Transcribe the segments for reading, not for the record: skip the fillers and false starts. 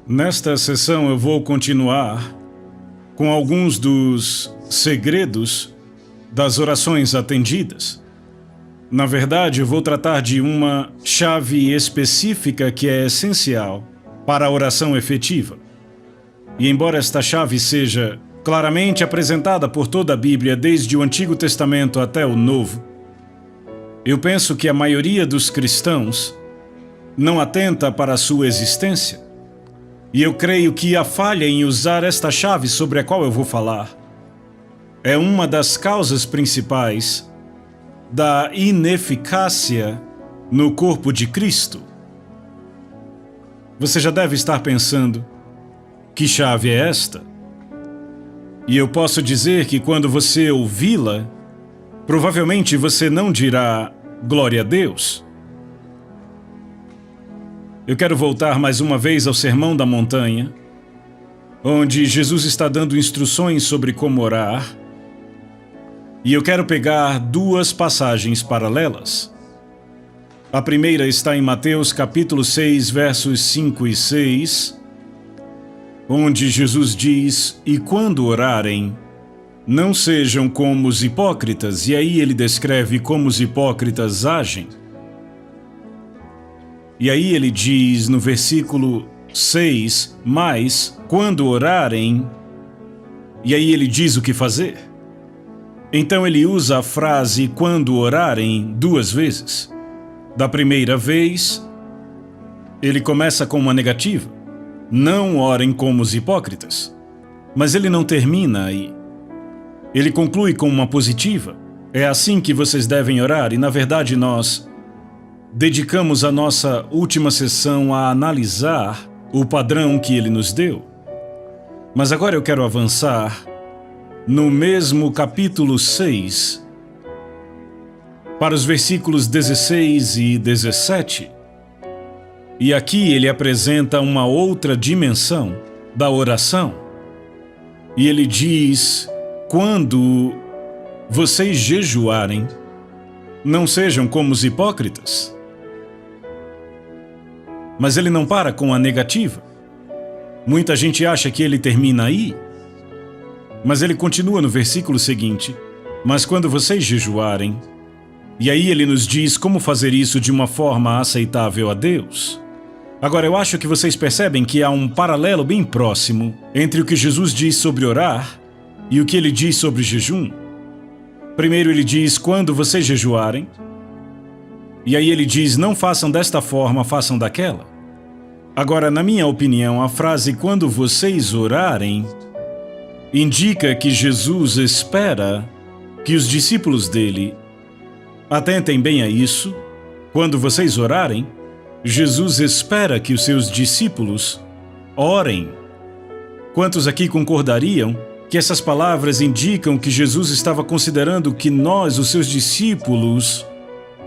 Nesta sessão eu vou continuar com alguns dos segredos das orações atendidas. Na verdade, eu vou tratar de uma chave específica que é essencial para a oração efetiva. E embora esta chave seja claramente apresentada por toda a Bíblia, desde o Antigo Testamento até o Novo, eu penso que a maioria dos cristãos não atenta para a sua existência. E eu creio que a falha em usar esta chave sobre a qual eu vou falar é uma das causas principais da ineficácia no corpo de Cristo. Você já deve estar pensando, que chave é esta? E eu posso dizer que quando você ouvi-la, provavelmente você não dirá glória a Deus. Eu quero voltar mais uma vez ao Sermão da Montanha, onde Jesus está dando instruções sobre como orar, e eu quero pegar duas passagens paralelas. A primeira está em Mateus capítulo 6, versos 5 e 6, onde Jesus diz: "E quando orarem, não sejam como os hipócritas", e aí ele descreve como os hipócritas agem. E aí ele diz no versículo 6, "Mas, quando orarem", e aí ele diz o que fazer. Então ele usa a frase "quando orarem" duas vezes. Da primeira vez, ele começa com uma negativa: "Não orem como os hipócritas". Mas ele não termina aí. Ele conclui com uma positiva: "É assim que vocês devem orar", e na verdade nós dedicamos a nossa última sessão a analisar o padrão que ele nos deu. Mas agora eu quero avançar no mesmo capítulo 6, para os versículos 16 e 17. E aqui ele apresenta uma outra dimensão da oração. E ele diz: "Quando vocês jejuarem, não sejam como os hipócritas". Mas ele não para com a negativa. Muita gente acha que ele termina aí. Mas ele continua no versículo seguinte: "Mas quando vocês jejuarem", e aí ele nos diz como fazer isso de uma forma aceitável a Deus. Agora, eu acho que vocês percebem que há um paralelo bem próximo entre o que Jesus diz sobre orar e o que ele diz sobre jejum. Primeiro ele diz: "Quando vocês jejuarem", e aí ele diz: "Não façam desta forma, façam daquela". Agora, na minha opinião, a frase "quando vocês orarem" indica que Jesus espera que os discípulos dele atentem bem a isso. Quando vocês orarem, Jesus espera que os seus discípulos orem. Quantos aqui concordariam que essas palavras indicam que Jesus estava considerando que nós, os seus discípulos,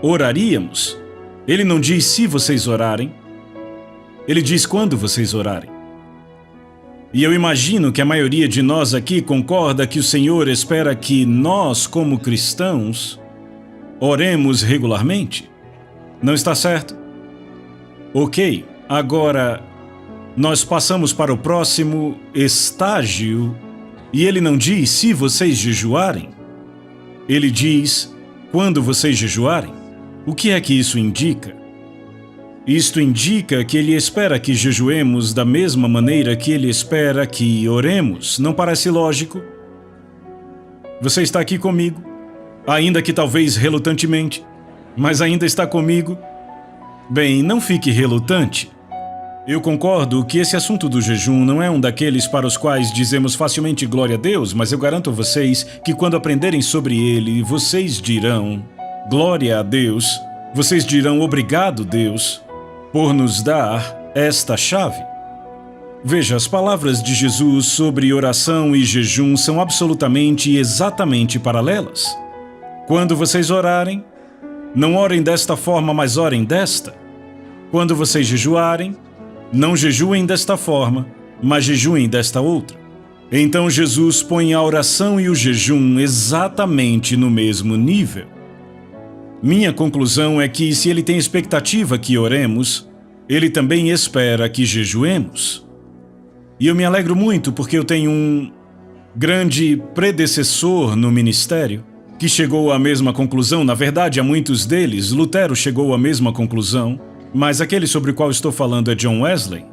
oraríamos? Ele não diz "se vocês orarem", ele diz "quando vocês orarem". E eu imagino que a maioria de nós aqui concorda que o Senhor espera que nós, como cristãos, oremos regularmente. Não está certo? Ok, agora nós passamos para o próximo estágio e ele não diz "se vocês jejuarem", ele diz "quando vocês jejuarem". O que é que isso indica? Isto indica que ele espera que jejuemos da mesma maneira que ele espera que oremos. Não parece lógico? Você está aqui comigo? Ainda que talvez relutantemente, mas ainda está comigo? Bem, não fique relutante. Eu concordo que esse assunto do jejum não é um daqueles para os quais dizemos facilmente glória a Deus, mas eu garanto a vocês que quando aprenderem sobre ele, vocês dirão glória a Deus, vocês dirão obrigado, Deus, por nos dar esta chave. Veja, as palavras de Jesus sobre oração e jejum são absolutamente e exatamente paralelas. Quando vocês orarem, não orem desta forma, mas orem desta. Quando vocês jejuarem, não jejuem desta forma, mas jejuem desta outra. Então Jesus põe a oração e o jejum exatamente no mesmo nível. Minha conclusão é que se ele tem expectativa que oremos, ele também espera que jejuemos. E eu me alegro muito porque eu tenho um grande predecessor no ministério que chegou à mesma conclusão. Na verdade, a muitos deles, Lutero chegou à mesma conclusão, mas aquele sobre o qual estou falando é John Wesley.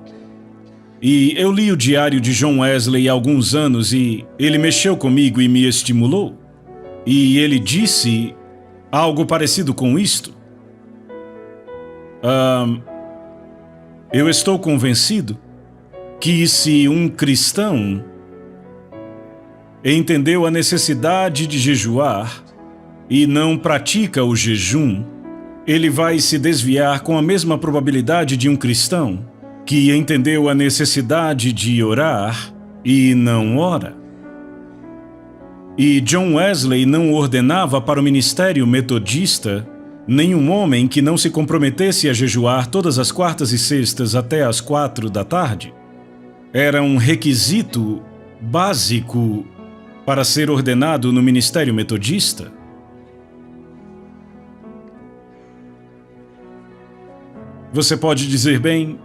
E eu li o diário de John Wesley há alguns anos e ele mexeu comigo e me estimulou. E ele disse algo parecido com isto. Eu estou convencido que se um cristão entendeu a necessidade de jejuar e não pratica o jejum, ele vai se desviar com a mesma probabilidade de um cristão que entendeu a necessidade de orar e não ora. E John Wesley não ordenava para o ministério metodista nenhum homem que não se comprometesse a jejuar todas as quartas e sextas até as 4 da tarde. Era um requisito básico para ser ordenado no ministério metodista. Você pode dizer, bem,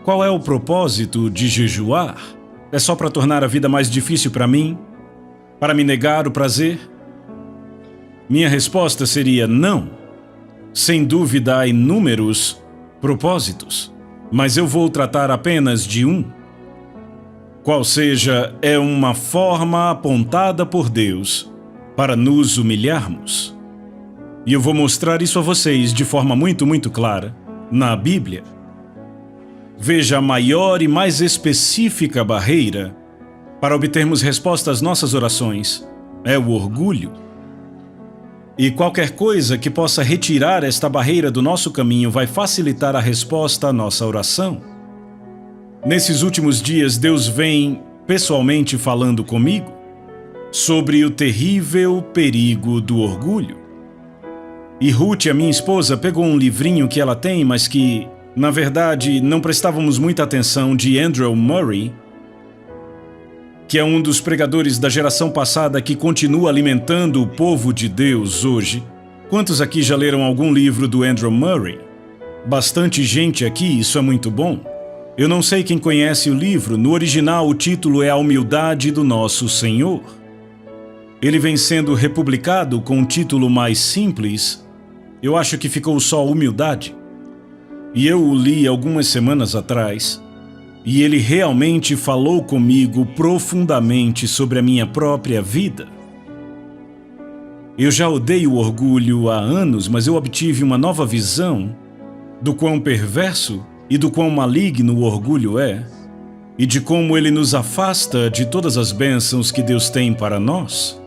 qual é o propósito de jejuar? É só para tornar a vida mais difícil para mim? Para me negar o prazer? Minha resposta seria não. Sem dúvida há inúmeros propósitos, mas eu vou tratar apenas de um. Qual seja, é uma forma apontada por Deus para nos humilharmos. E eu vou mostrar isso a vocês de forma muito clara na Bíblia. Veja, a maior e mais específica barreira para obtermos resposta às nossas orações é o orgulho. E qualquer coisa que possa retirar esta barreira do nosso caminho vai facilitar a resposta à nossa oração. Nesses últimos dias, Deus vem pessoalmente falando comigo sobre o terrível perigo do orgulho. E Ruth, a minha esposa, pegou um livrinho que ela tem, mas que, na verdade, não prestávamos muita atenção, de Andrew Murray, que é um dos pregadores da geração passada que continua alimentando o povo de Deus hoje. Quantos aqui já leram algum livro do Andrew Murray? Bastante gente aqui, isso é muito bom. Eu não sei quem conhece o livro, no original o título é A Humildade do Nosso Senhor. Ele vem sendo republicado com um título mais simples, eu acho que ficou só Humildade. E eu o li algumas semanas atrás, e ele realmente falou comigo profundamente sobre a minha própria vida. Eu já odeio o orgulho há anos, mas eu obtive uma nova visão do quão perverso e do quão maligno o orgulho é, e de como ele nos afasta de todas as bênçãos que Deus tem para nós.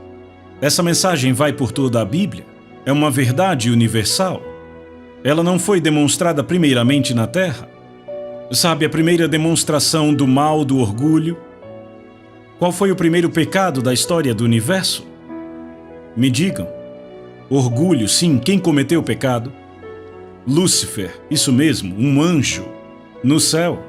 Essa mensagem vai por toda a Bíblia. É uma verdade universal. Ela não foi demonstrada primeiramente na Terra. Sabe, a primeira demonstração do mal do orgulho? Qual foi o primeiro pecado da história do universo? Me digam. Orgulho, sim, quem cometeu o pecado? Lúcifer, isso mesmo, um anjo, no céu.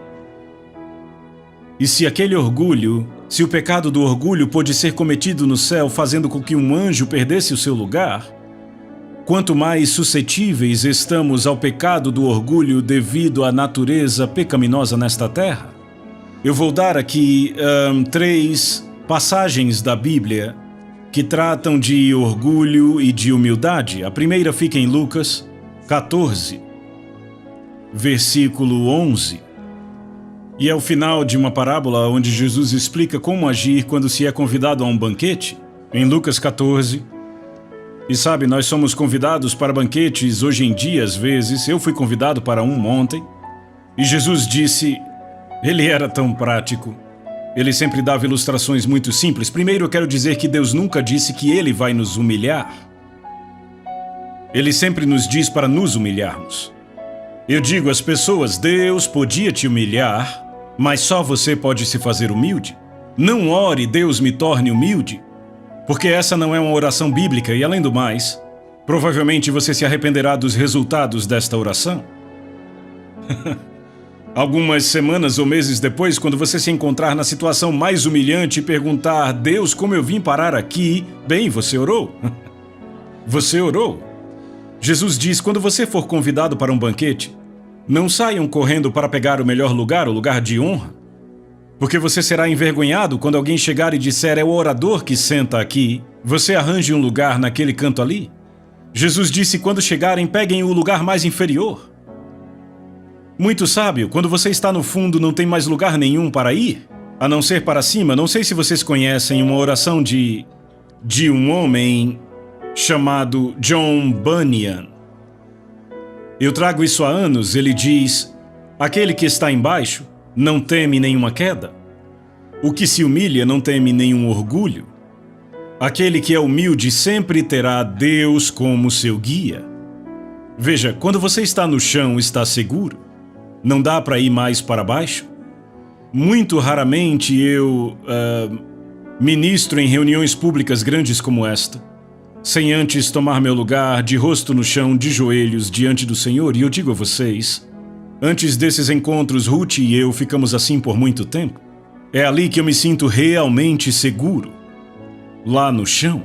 E se aquele orgulho, se o pecado do orgulho pôde ser cometido no céu, fazendo com que um anjo perdesse o seu lugar, quanto mais suscetíveis estamos ao pecado do orgulho devido à natureza pecaminosa nesta terra. Eu vou dar aqui 3 passagens da Bíblia que tratam de orgulho e de humildade. A primeira fica em Lucas 14, versículo 11. E é o final de uma parábola onde Jesus explica como agir quando se é convidado a um banquete. Em Lucas 14, e sabe, nós somos convidados para banquetes hoje em dia, às vezes. Eu fui convidado para um ontem. E Jesus disse, ele era tão prático. Ele sempre dava ilustrações muito simples. Primeiro, eu quero dizer que Deus nunca disse que Ele vai nos humilhar. Ele sempre nos diz para nos humilharmos. Eu digo às pessoas, Deus podia te humilhar, mas só você pode se fazer humilde. Não ore, Deus me torne humilde. Porque essa não é uma oração bíblica e, além do mais, provavelmente você se arrependerá dos resultados desta oração. Algumas semanas ou meses depois, quando você se encontrar na situação mais humilhante e perguntar, Deus, como eu vim parar aqui? Bem, você orou. Você orou. Jesus diz, quando você for convidado para um banquete, não saiam correndo para pegar o melhor lugar, o lugar de honra. Porque você será envergonhado quando alguém chegar e disser: é o orador que senta aqui, você arranje um lugar naquele canto ali. Jesus disse: quando chegarem, peguem o lugar mais inferior. Muito sábio, quando você está no fundo não tem mais lugar nenhum para ir, a não ser para cima. Não sei se vocês conhecem uma oração de um homem chamado John Bunyan. Eu trago isso há anos. Ele diz: aquele que está embaixo não teme nenhuma queda. O que se humilha não teme nenhum orgulho. Aquele que é humilde sempre terá Deus como seu guia. Veja, quando você está no chão, está seguro. Não dá para ir mais para baixo. Muito raramente eu ministro em reuniões públicas grandes como esta, sem antes tomar meu lugar de rosto no chão, de joelhos diante do Senhor. E eu digo a vocês, antes desses encontros, Ruth e eu ficamos assim por muito tempo. É ali que eu me sinto realmente seguro, lá no chão.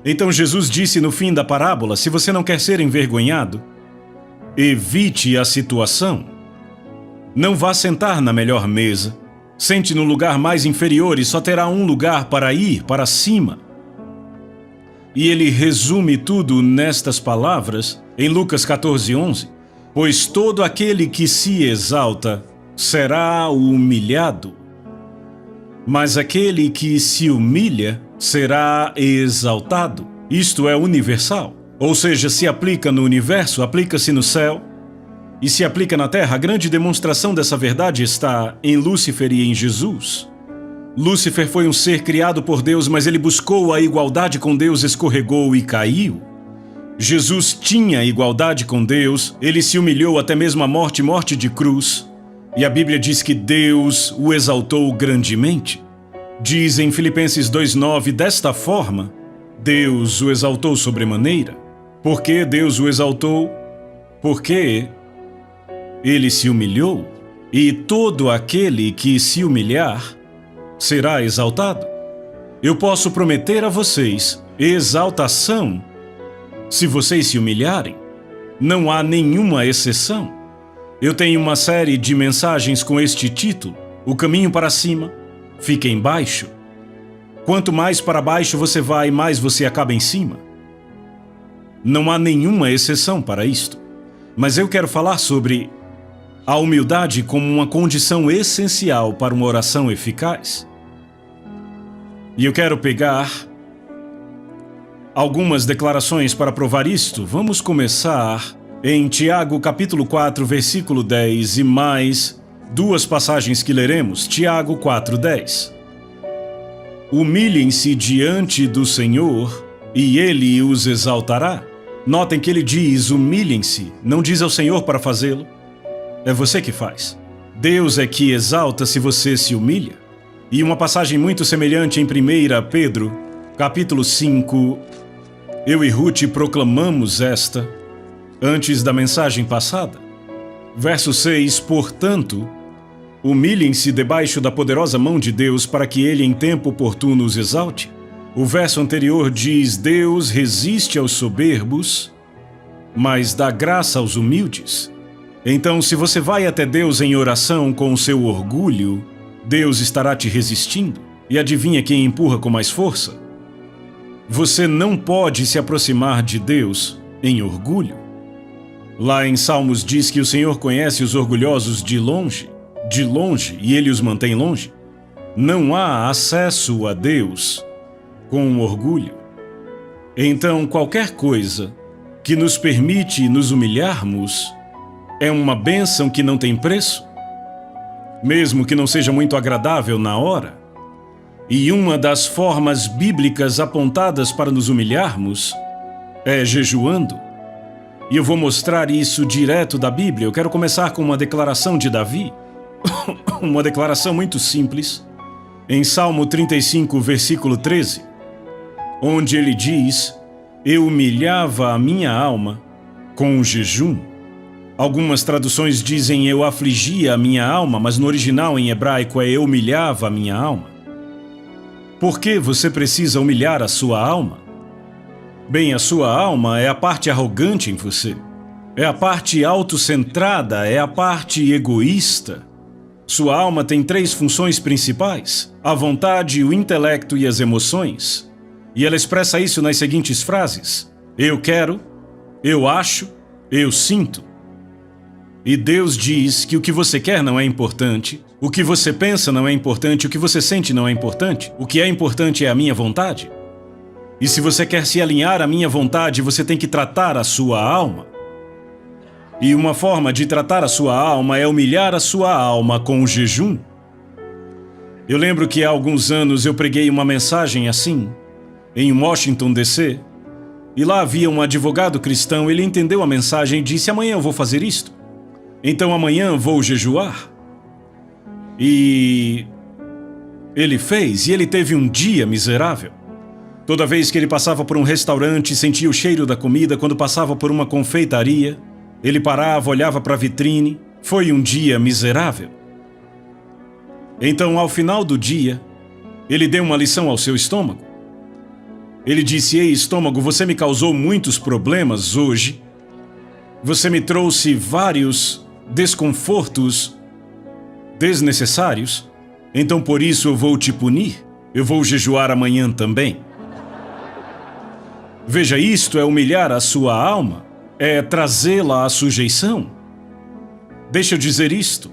Então Jesus disse no fim da parábola: se você não quer ser envergonhado, evite a situação. Não vá sentar na melhor mesa. Sente no lugar mais inferior e só terá um lugar para ir para cima. E ele resume tudo nestas palavras em Lucas 14:11. Pois todo aquele que se exalta será humilhado, mas aquele que se humilha será exaltado. Isto é universal. Ou seja, se aplica no universo, aplica-se no céu e se aplica na terra. A grande demonstração dessa verdade está em Lúcifer e em Jesus. Lúcifer foi um ser criado por Deus, mas ele buscou a igualdade com Deus, escorregou e caiu. Jesus tinha igualdade com Deus, ele se humilhou até mesmo à morte, morte de cruz. E a Bíblia diz que Deus o exaltou grandemente. Diz em Filipenses 2:9, desta forma, Deus o exaltou sobremaneira. Por que Deus o exaltou? Porque ele se humilhou, e todo aquele que se humilhar será exaltado. Eu posso prometer a vocês exaltação se vocês se humilharem. Não há nenhuma exceção. Eu tenho uma série de mensagens com este título: O caminho para cima fica embaixo. Quanto mais para baixo você vai, mais você acaba em cima. Não há nenhuma exceção para isto. Mas eu quero falar sobre a humildade como uma condição essencial para uma oração eficaz. E eu quero pegar algumas declarações para provar isto. Vamos começar em Tiago capítulo 4, versículo 10 e mais duas passagens que leremos. Tiago 4:10. Humilhem-se diante do Senhor e Ele os exaltará. Notem que ele diz humilhem-se, não diz ao Senhor para fazê-lo. É você que faz. Deus é que exalta se você se humilha. E uma passagem muito semelhante em 1 Pedro, capítulo 5, eu e Ruth proclamamos esta antes da mensagem passada. Verso 6, portanto, humilhem-se debaixo da poderosa mão de Deus para que ele em tempo oportuno os exalte. O verso anterior diz: Deus resiste aos soberbos, mas dá graça aos humildes. Então, se você vai até Deus em oração com o seu orgulho, Deus estará te resistindo. E adivinha quem empurra com mais força? Você não pode se aproximar de Deus em orgulho. Lá em Salmos diz que o Senhor conhece os orgulhosos de longe, e Ele os mantém longe. Não há acesso a Deus com orgulho. Então, qualquer coisa que nos permite nos humilharmos é uma bênção que não tem preço, mesmo que não seja muito agradável na hora. E uma das formas bíblicas apontadas para nos humilharmos é jejuando. E eu vou mostrar isso direto da Bíblia. Eu quero começar com uma declaração de Davi, uma declaração muito simples, em Salmo 35, versículo 13, onde ele diz: eu humilhava a minha alma com o jejum. Algumas traduções dizem eu afligia a minha alma, mas no original em hebraico é eu humilhava a minha alma. Por que você precisa humilhar a sua alma? Bem, a sua alma é a parte arrogante em você, é a parte autocentrada, é a parte egoísta. Sua alma tem 3 funções principais: a vontade, o intelecto e as emoções. E ela expressa isso nas seguintes frases: eu quero, eu acho, eu sinto. E Deus diz que o que você quer não é importante, o que você pensa não é importante, o que você sente não é importante. O que é importante é a minha vontade. E se você quer se alinhar à minha vontade, você tem que tratar a sua alma. E uma forma de tratar a sua alma é humilhar a sua alma com o jejum. Eu lembro que há alguns anos eu preguei uma mensagem assim, em Washington, D.C., e lá havia um advogado cristão. Ele entendeu a mensagem e disse: amanhã eu vou fazer isto. Então amanhã vou jejuar. E ele fez, e ele teve um dia miserável. Toda vez que ele passava por um restaurante, sentia o cheiro da comida. Quando passava por uma confeitaria, ele parava, olhava para a vitrine. Foi um dia miserável. Então, ao final do dia, ele deu uma lição ao seu estômago. Ele disse: ei, estômago, você me causou muitos problemas hoje. Você me trouxe vários desconfortos desnecessários. Então, por isso, eu vou te punir. Eu vou jejuar amanhã também. Veja, isto é humilhar a sua alma, é trazê-la à sujeição. Deixa eu dizer isto.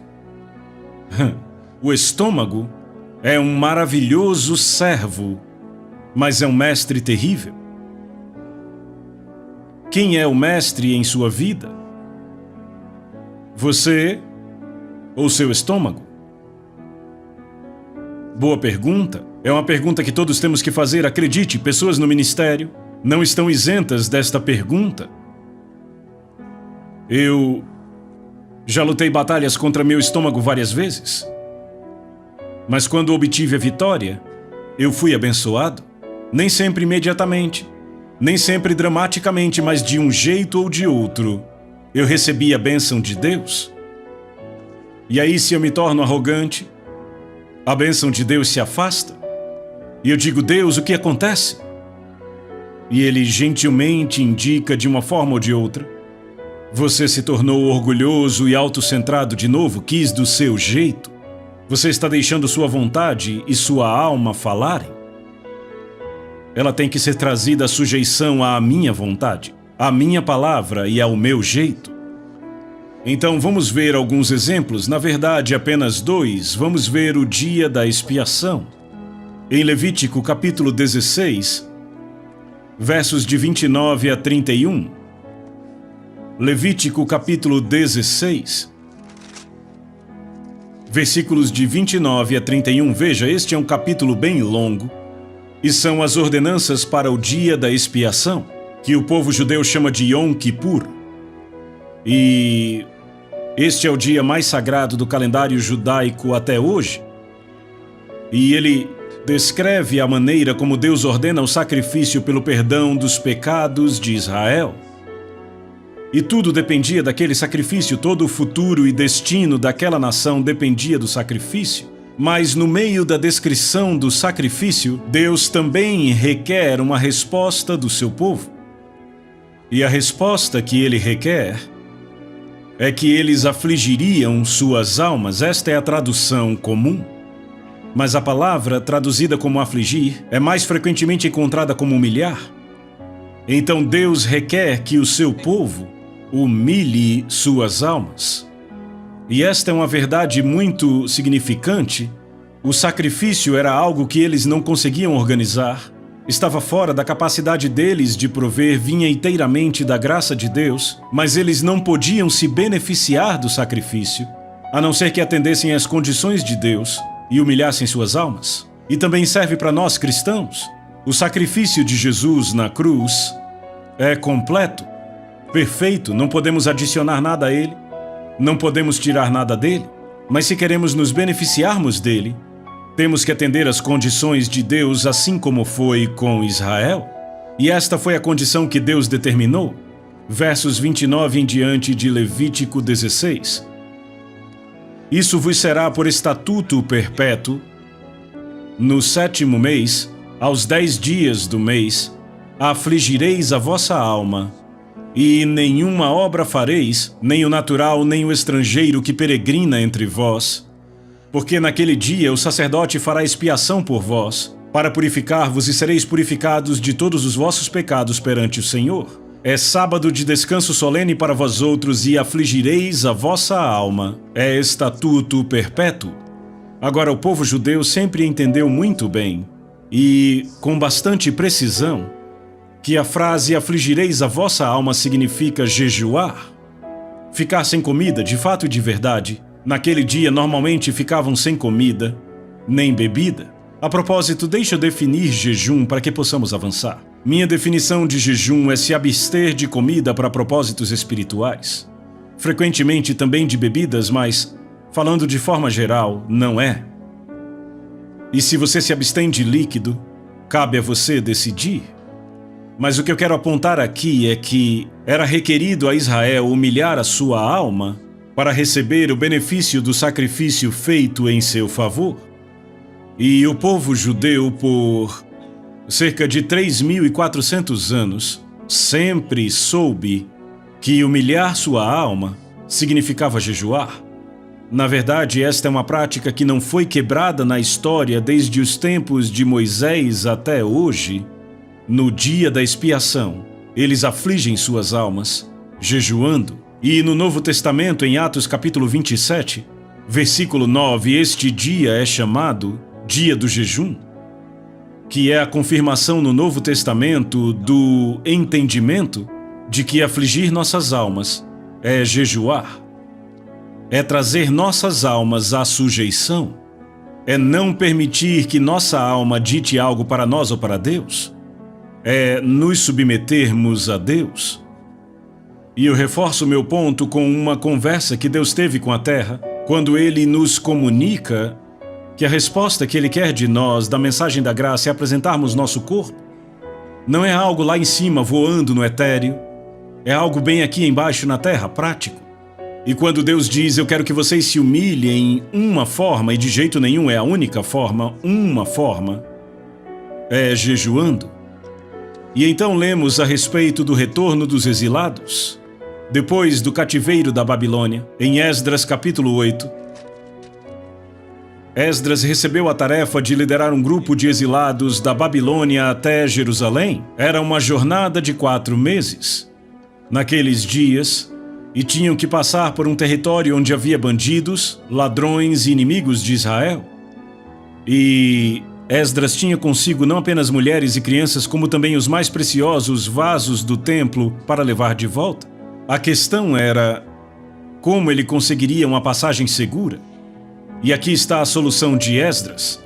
O estômago é um maravilhoso servo, mas é um mestre terrível. Quem é o mestre em sua vida? Você ou seu estômago? Boa pergunta. É uma pergunta que todos temos que fazer. Acredite, pessoas no ministério não estão isentas desta pergunta. Eu já lutei batalhas contra meu estômago várias vezes. Mas quando obtive a vitória, eu fui abençoado. Nem sempre imediatamente, nem sempre dramaticamente, mas de um jeito ou de outro, eu recebi a bênção de Deus. E aí, se eu me torno arrogante, a bênção de Deus se afasta. E eu digo: Deus, o que acontece? E Ele gentilmente indica de uma forma ou de outra: você se tornou orgulhoso e autocentrado de novo, quis do seu jeito. Você está deixando sua vontade e sua alma falarem. Ela tem que ser trazida à sujeição à minha vontade, à minha palavra e ao meu jeito. Então vamos ver alguns exemplos, na verdade apenas 2. Vamos ver o dia da expiação. Em Levítico capítulo 16, versos de 29 a 31. Levítico capítulo 16, versículos de 29 a 31. Veja, este é um capítulo bem longo e são as ordenanças para o dia da expiação, que o povo judeu chama de Yom Kippur. E este é o dia mais sagrado do calendário judaico até hoje. E ele descreve a maneira como Deus ordena o sacrifício pelo perdão dos pecados de Israel. E tudo dependia daquele sacrifício, todo o futuro e destino daquela nação dependia do sacrifício. Mas no meio da descrição do sacrifício, Deus também requer uma resposta do seu povo. E a resposta que ele requer é que eles afligiriam suas almas. Esta é a tradução comum. Mas a palavra traduzida como afligir é mais frequentemente encontrada como humilhar. Então Deus requer que o seu povo humilhe suas almas. E esta é uma verdade muito significante. O sacrifício era algo que eles não conseguiam organizar, estava fora da capacidade deles de prover, vinha inteiramente da graça de Deus, mas eles não podiam se beneficiar do sacrifício, a não ser que atendessem às condições de Deus e humilhassem suas almas. E também serve para nós cristãos. O sacrifício de Jesus na cruz é completo, perfeito, não podemos adicionar nada a ele. Não podemos tirar nada dele, mas se queremos nos beneficiarmos dele, temos que atender às condições de Deus, assim como foi com Israel. E esta foi a condição que Deus determinou. Versos 29 em diante de Levítico 16. Isso vos será por estatuto perpétuo. No 7º mês, aos 10 dias do mês, afligireis a vossa alma, e nenhuma obra fareis, nem o natural, nem o estrangeiro que peregrina entre vós, Porque naquele dia o sacerdote fará expiação por vós, para purificar-vos, e sereis purificados de todos os vossos pecados perante o Senhor. É sábado de descanso solene para vós outros, e afligireis a vossa alma. É estatuto perpétuo. Agora, o povo judeu sempre entendeu muito bem, e com bastante precisão, que a frase afligireis a vossa alma significa jejuar. Ficar sem comida, de fato e de verdade. Naquele dia, normalmente ficavam sem comida, nem bebida. A propósito, deixa eu definir jejum para que possamos avançar. Minha definição de jejum é se abster de comida para propósitos espirituais. Frequentemente também de bebidas, mas, falando de forma geral, não é. E se você se abstém de líquido, cabe a você decidir. Mas o que eu quero apontar aqui é que era requerido a Israel humilhar a sua alma para receber o benefício do sacrifício feito em seu favor. E o povo judeu, por cerca de 3.400 anos, sempre soube que humilhar sua alma significava jejuar. Na verdade, esta é uma prática que não foi quebrada na história desde os tempos de Moisés até hoje. No dia da expiação, eles afligem suas almas, jejuando. E no Novo Testamento, em Atos capítulo 27, versículo 9, este dia é chamado Dia do Jejum, que é a confirmação no Novo Testamento do entendimento de que afligir nossas almas é jejuar, é trazer nossas almas à sujeição, é não permitir que nossa alma dite algo para nós ou para Deus, é nos submetermos a Deus. E eu reforço meu ponto com uma conversa que Deus teve com a terra, quando Ele nos comunica que a resposta que Ele quer de nós, da mensagem da graça, é apresentarmos nosso corpo. Não é algo lá em cima, voando no etéreo. É algo bem aqui embaixo na terra, prático. E quando Deus diz, eu quero que vocês se humilhem em uma forma, e de jeito nenhum é a única forma, uma forma, é jejuando. E então lemos a respeito do retorno dos exilados, depois do cativeiro da Babilônia, em Esdras capítulo 8, Esdras recebeu a tarefa de liderar um grupo de exilados da Babilônia até Jerusalém. Era uma jornada de 4 meses. Naqueles dias, e tinham que passar por um território onde havia bandidos, ladrões e inimigos de Israel. E Esdras tinha consigo não apenas mulheres e crianças, como também os mais preciosos vasos do templo para levar de volta. A questão era como ele conseguiria uma passagem segura. E aqui está a solução de Esdras.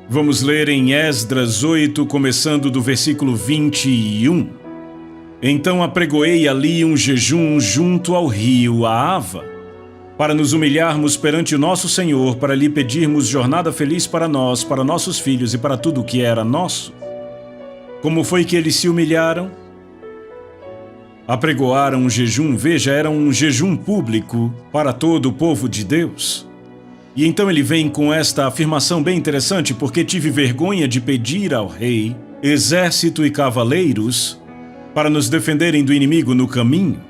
Vamos ler em Esdras 8, começando do versículo 21. Então apregoei ali um jejum junto ao rio Ahava, para nos humilharmos perante o nosso Senhor, para lhe pedirmos jornada feliz para nós, para nossos filhos e para tudo o que era nosso. Como foi que eles se humilharam? Apregoaram um jejum, veja, era um jejum público para todo o povo de Deus. E então ele vem com esta afirmação bem interessante, porque tive vergonha de pedir ao rei, exército e cavaleiros, para nos defenderem do inimigo no caminho,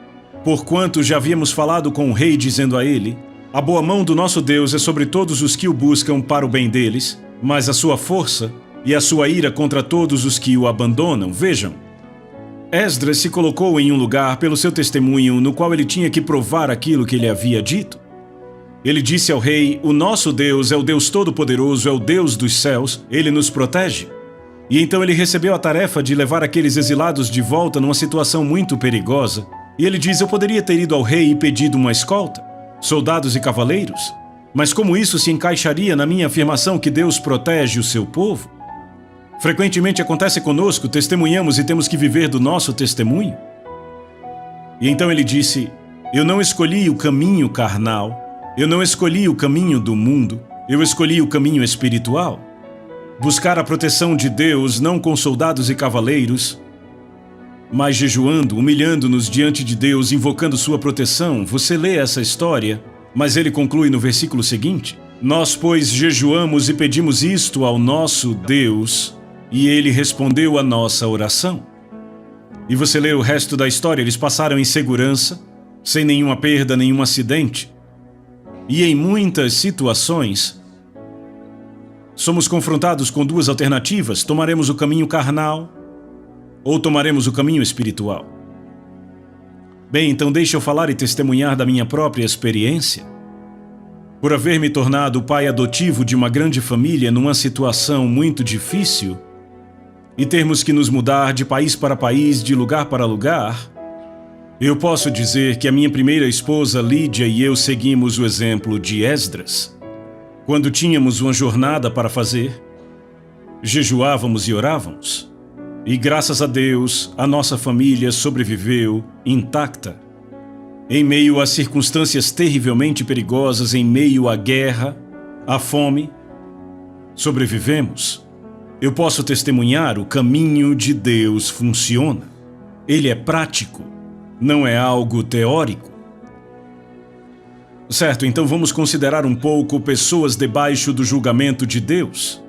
porquanto já havíamos falado com o rei, dizendo a ele, a boa mão do nosso Deus é sobre todos os que o buscam para o bem deles, mas a sua força e a sua ira contra todos os que o abandonam. Vejam, Esdras se colocou em um lugar pelo seu testemunho no qual ele tinha que provar aquilo que ele havia dito. Ele disse ao rei, o nosso Deus é o Deus Todo-Poderoso, é o Deus dos céus, ele nos protege. E então ele recebeu a tarefa de levar aqueles exilados de volta numa situação muito perigosa. E ele diz, eu poderia ter ido ao rei e pedido uma escolta, soldados e cavaleiros, mas como isso se encaixaria na minha afirmação que Deus protege o seu povo? Frequentemente acontece conosco, testemunhamos e temos que viver do nosso testemunho. E então ele disse, eu não escolhi o caminho carnal, eu não escolhi o caminho do mundo, eu escolhi o caminho espiritual. Buscar a proteção de Deus não com soldados e cavaleiros, mas jejuando, humilhando-nos diante de Deus, invocando sua proteção. Você lê essa história, mas ele conclui no versículo seguinte, nós, pois, jejuamos e pedimos isto ao nosso Deus, e ele respondeu a nossa oração. E você lê o resto da história, eles passaram em segurança, sem nenhuma perda, nenhum acidente. E em muitas situações, somos confrontados com duas alternativas: tomaremos o caminho carnal ou tomaremos o caminho espiritual. Bem, então deixa eu falar e testemunhar da minha própria experiência. Por haver me tornado o pai adotivo de uma grande família numa situação muito difícil e termos que nos mudar de país para país, de lugar para lugar, eu posso dizer que a minha primeira esposa, Lídia, e eu seguimos o exemplo de Esdras. Quando tínhamos uma jornada para fazer, jejuávamos e orávamos. E graças a Deus, a nossa família sobreviveu intacta. Em meio a circunstâncias terrivelmente perigosas, em meio à guerra, à fome, sobrevivemos. Eu posso testemunhar: o caminho de Deus funciona. Ele é prático, não é algo teórico. Certo, então vamos considerar um pouco pessoas debaixo do julgamento de Deus.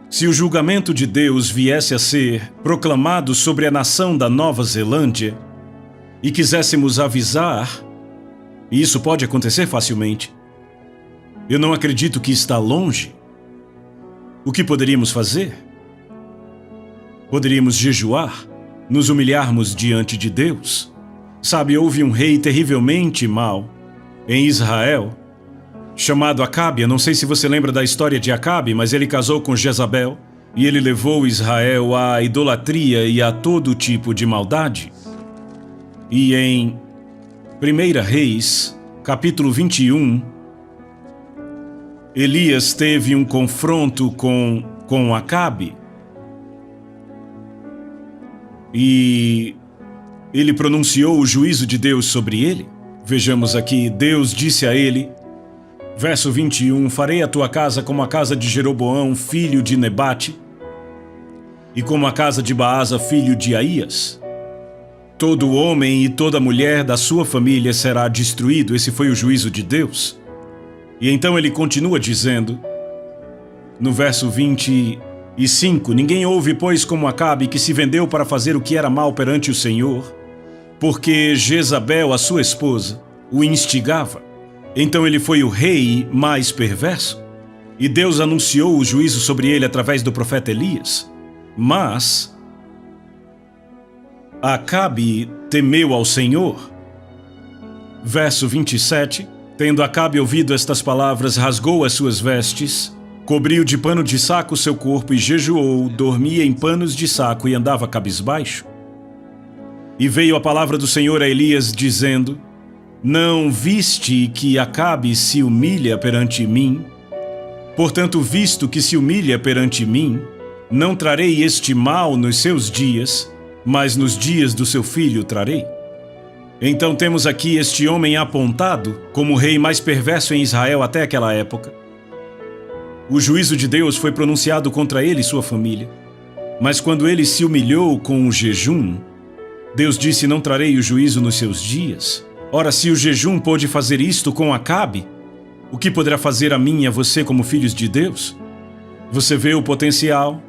Se o julgamento de Deus viesse a ser proclamado sobre a nação da Nova Zelândia e quiséssemos avisar, e isso pode acontecer facilmente, eu não acredito que está longe. O que poderíamos fazer? Poderíamos jejuar, nos humilharmos diante de Deus. Sabe, houve um rei terrivelmente mau em Israel, chamado Acabe. Eu não sei se você lembra da história de Acabe, mas ele casou com Jezabel e ele levou Israel à idolatria e a todo tipo de maldade. E em 1 Reis, capítulo 21, Elias teve um confronto com Acabe e ele pronunciou o juízo de Deus sobre ele. Vejamos aqui, Deus disse a ele, verso 21, farei a tua casa como a casa de Jeroboão, filho de Nebate, e como a casa de Baasa, filho de Aías. Todo homem e toda mulher da sua família será destruído. Esse foi o juízo de Deus. E então ele continua dizendo, no verso 25, ninguém houve, pois, como Acabe, que se vendeu para fazer o que era mal perante o Senhor, porque Jezabel, a sua esposa, o instigava. Então ele foi o rei mais perverso, e Deus anunciou o juízo sobre ele através do profeta Elias. Mas Acabe temeu ao Senhor. Verso 27, tendo Acabe ouvido estas palavras, rasgou as suas vestes, cobriu de pano de saco o seu corpo e jejuou, dormia em panos de saco e andava cabisbaixo. E veio a palavra do Senhor a Elias, dizendo, não viste que Acabe se humilha perante mim? Portanto, visto que se humilha perante mim, não trarei este mal nos seus dias, mas nos dias do seu filho trarei. Então temos aqui este homem apontado como o rei mais perverso em Israel até aquela época. O juízo de Deus foi pronunciado contra ele e sua família. Mas quando ele se humilhou com o jejum, Deus disse, não trarei o juízo nos seus dias. Ora, se o jejum pôde fazer isto com Acabe, o que poderá fazer a mim e a você como filhos de Deus? Você vê o potencial?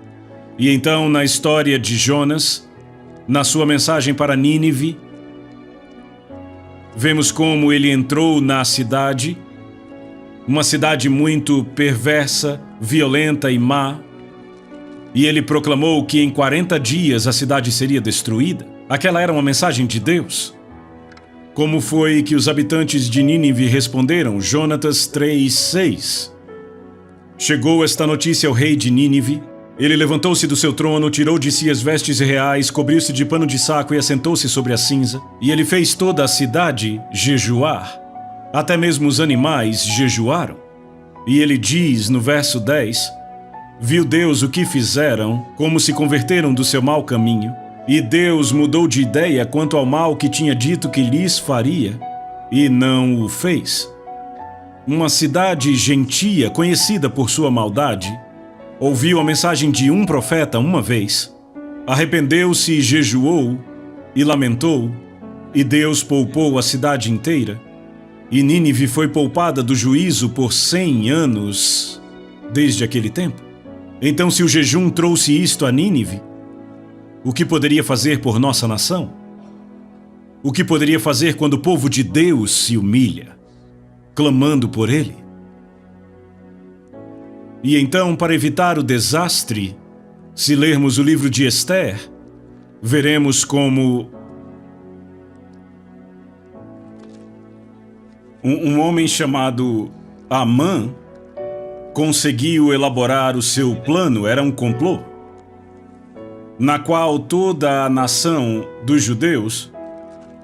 E então, na história de Jonas, na sua mensagem para Nínive, vemos como ele entrou na cidade, uma cidade muito perversa, violenta e má, e ele proclamou que em 40 dias a cidade seria destruída. Aquela era uma mensagem de Deus. Como foi que os habitantes de Nínive responderam? Jonatas 3:6. Chegou esta notícia ao rei de Nínive. Ele levantou-se do seu trono, tirou de si as vestes reais, cobriu-se de pano de saco e assentou-se sobre a cinza. E ele fez toda a cidade jejuar. Até mesmo os animais jejuaram. E ele diz no verso 10, viu Deus o que fizeram, como se converteram do seu mau caminho. E Deus mudou de ideia quanto ao mal que tinha dito que lhes faria, e não o fez. Uma cidade gentia, conhecida por sua maldade, ouviu a mensagem de um profeta uma vez, arrependeu-se e jejuou, e lamentou, e Deus poupou a cidade inteira, e Nínive foi poupada do juízo por 100 anos desde aquele tempo. Então, se o jejum trouxe isto a Nínive, o que poderia fazer por nossa nação? O que poderia fazer quando o povo de Deus se humilha? clamando por ele. E então, para evitar o desastre, se lermos o livro de Esther, veremos como um homem chamado Amã conseguiu elaborar o seu plano. Era um complô, na qual toda a nação dos judeus,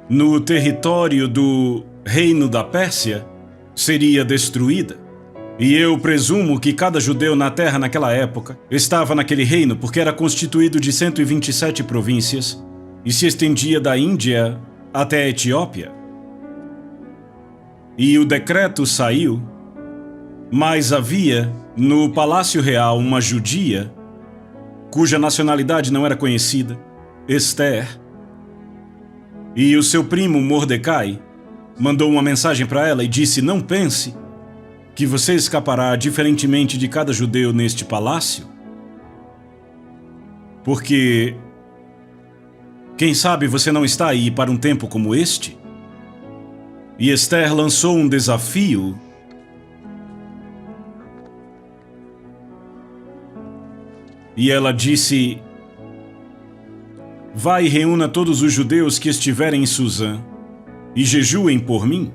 no território do reino da Pérsia, seria destruída. E eu presumo que cada judeu na terra naquela época estava naquele reino porque era constituído de 127 províncias e se estendia da Índia até a Etiópia. E o decreto saiu, mas havia no Palácio Real uma judia, cuja nacionalidade não era conhecida, Esther, e o seu primo Mordecai mandou uma mensagem para ela e disse: não pense que você escapará diferentemente de cada judeu neste palácio, porque quem sabe você não está aí para um tempo como este? E Esther lançou um desafio. E ela disse: vai e reúna todos os judeus que estiverem em Suzã e jejuem por mim.